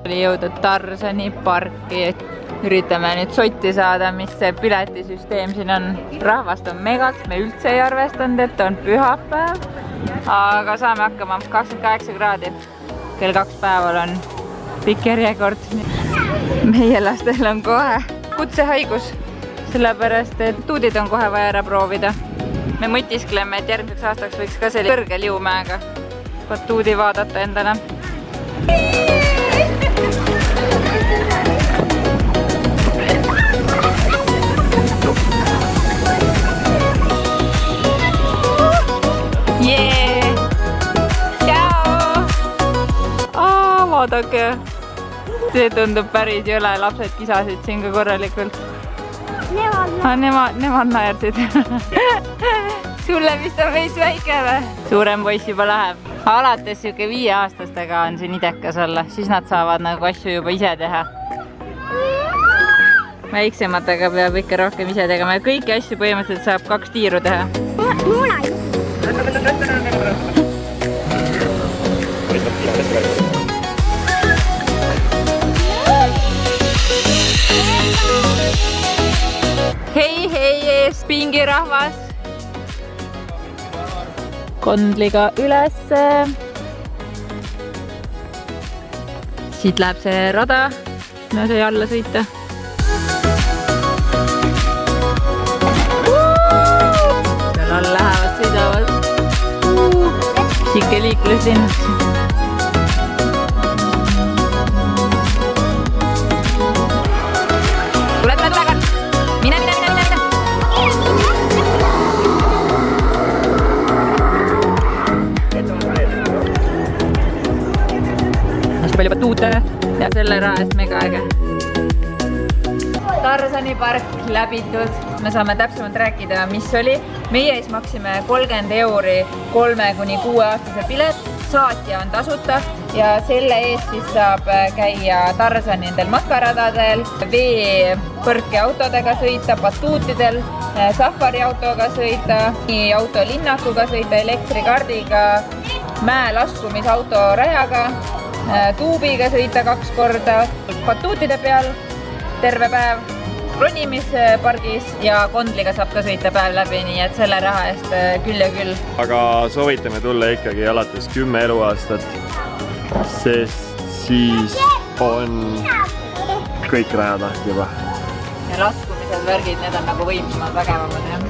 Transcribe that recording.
oli jõuda Tarzani parki. Üritame nüüd sotti saada, mis see piletisüsteem siin on. Rahvast on megalt, me üldse ei arvestanud, et on pühapäev. Aga saame hakkama 28 kraadi. Kell 2 päeval on pikk järjekord. Meie lastel on kohe kutsehaigus, sellepärast et tuudid on kohe vaja ära proovida. Me mõtiskleme, et järgmiseks aastaks võiks ka selline kõrgel jõumäega batuudi vaadata endale. Jee! Tšau! Vaadake! See tundub päris jõle, lapsed kisasid siin ka korralikult. Nemad naersid. Sulle vist on veits väike või? Suurem poiss juba läheb. Alates siuke 5-aastastega on siin idekas olla, siis nad saavad nagu asju juba ise teha. Väiksematega peab ikka rohkem ise tegema ja kõiki asju põhimõtteliselt saab 2 tiiru teha. Hei ees, pingirahvas! Kondliga ülesse. Siit läheb see rada, no sai alla sõita. Seal all lähevad, sõidavad. Sikke liikluslinnaks. Tule taga! Mine! Palju batuute ja selle raha eest mega äge. Tarzani park läbitud. Me saame täpsemalt rääkida, mis oli. Meie ees maksime 30 € 3–6-aastase pilet. Saatja on tasuta ja selle eest siis saab käia Tarzani nendel matkaradadel, veepõrkeautodega sõita, batuutidel, safariautoga sõita, autolinnakuga sõita, elektrikardiga, mäelaskumisauto rajaga, tuubiga sõita 2 korda, batuutide peal terve päev, ronimispargis ja Kondliga saab ka sõita päev läbi, nii et selle raha eest küll ja küll. Aga soovitame tulla ikkagi alates 10 eluaastat, sest siis on kõik rajad lahti juba. Ja laskumised, värgid, need on nagu võimsamad, vägevamad, jah.